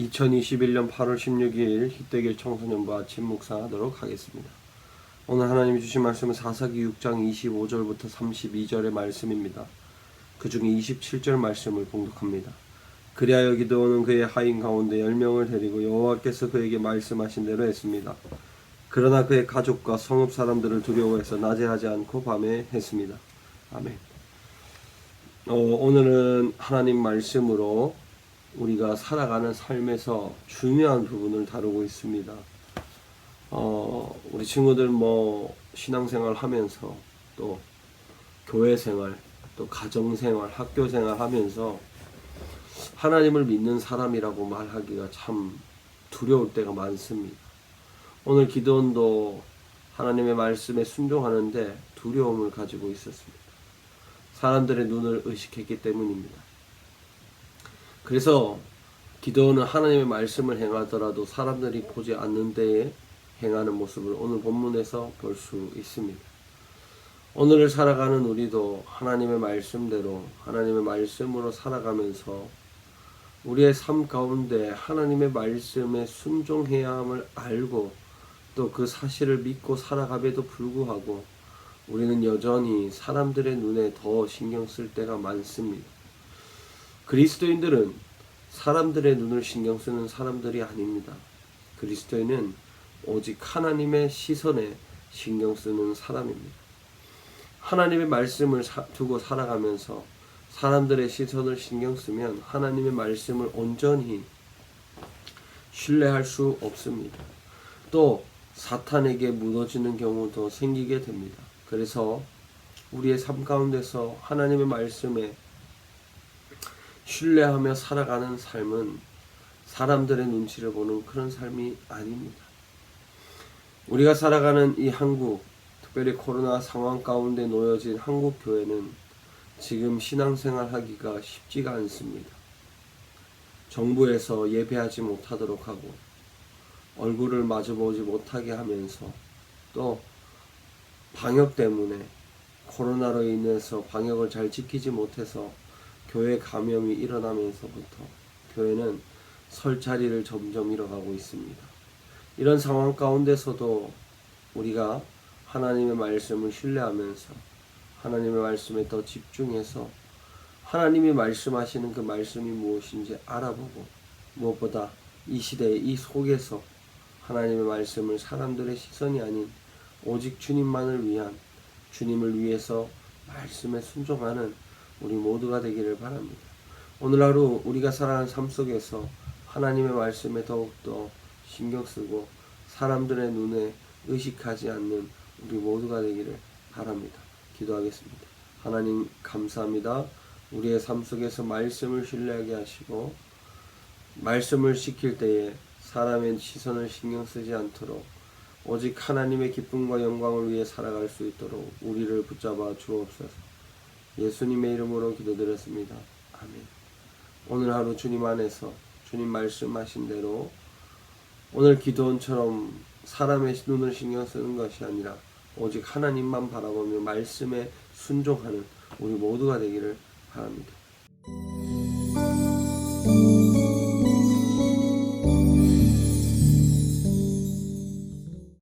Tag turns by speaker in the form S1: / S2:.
S1: 2021년 8월 16일 희대길 청소년부 아침 묵상하도록 하겠습니다. 오늘 하나님이 주신 말씀은 사사기 6장 25절부터 32절의 말씀입니다. 그 중에 27절 말씀을 봉독합니다. 그리하여 기드온은 그의 하인 가운데 10명을 데리고 여호와께서 그에게 말씀하신 대로 했습니다. 그러나 그의 가족과 성읍 사람들을 두려워해서 낮에 하지 않고 밤에 했습니다. 아멘. 오늘은 하나님 말씀으로 우리가 살아가는 삶에서 중요한 부분을 다루고 있습니다. 우리 친구들 신앙생활 하면서 또 교회생활, 또 가정생활, 학교생활 하면서 하나님을 믿는 사람이라고 말하기가 참 두려울 때가 많습니다. 오늘 기드온도 하나님의 말씀에 순종하는데 두려움을 가지고 있었습니다. 사람들의 눈을 의식했기 때문입니다. 그래서 기드온은 하나님의 말씀을 행하더라도 사람들이 보지 않는 데에 행하는 모습을 오늘 본문에서 볼 수 있습니다. 오늘을 살아가는 우리도 하나님의 말씀대로 하나님의 말씀으로 살아가면서 우리의 삶 가운데 하나님의 말씀에 순종해야 함을 알고 또 그 사실을 믿고 살아감에도 불구하고 우리는 여전히 사람들의 눈에 더 신경 쓸 때가 많습니다. 그리스도인들은 사람들의 눈을 신경 쓰는 사람들이 아닙니다. 그리스도인은 오직 하나님의 시선에 신경 쓰는 사람입니다. 하나님의 말씀을 두고 살아가면서 사람들의 시선을 신경 쓰면 하나님의 말씀을 온전히 신뢰할 수 없습니다. 또 사탄에게 무너지는 경우도 생기게 됩니다. 그래서 우리의 삶 가운데서 하나님의 말씀에 신뢰하며 살아가는 삶은 사람들의 눈치를 보는 그런 삶이 아닙니다. 우리가 살아가는 이 한국, 특별히 코로나 상황 가운데 놓여진 한국 교회는 지금 신앙생활 하기가 쉽지가 않습니다. 정부에서 예배하지 못하도록 하고 얼굴을 마주보지 못하게 하면서 또 방역 때문에 코로나로 인해서 방역을 잘 지키지 못해서 교회 감염이 일어나면서부터 교회는 설 자리를 점점 잃어가고 있습니다. 이런 상황 가운데서도 우리가 하나님의 말씀을 신뢰하면서 하나님의 말씀에 더 집중해서 하나님이 말씀하시는 그 말씀이 무엇인지 알아보고 무엇보다 이 시대의 이 속에서 하나님의 말씀을 사람들의 시선이 아닌 오직 주님만을 위한 주님을 위해서 말씀에 순종하는 우리 모두가 되기를 바랍니다. 오늘 하루 우리가 살아가는 삶 속에서 하나님의 말씀에 더욱더 신경 쓰고 사람들의 눈에 의식하지 않는 우리 모두가 되기를 바랍니다. 기도하겠습니다. 하나님 감사합니다. 우리의 삶 속에서 말씀을 신뢰하게 하시고 말씀을 지킬 때에 사람의 시선을 신경 쓰지 않도록 오직 하나님의 기쁨과 영광을 위해 살아갈 수 있도록 우리를 붙잡아 주옵소서. 예수님의 이름으로 기도드렸습니다. 아멘. 오늘 하루 주님 안에서 주님 말씀하신 대로 오늘 기도원처럼 사람의 눈을 신경 쓰는 것이 아니라 오직 하나님만 바라보며 말씀에 순종하는 우리 모두가 되기를 바랍니다.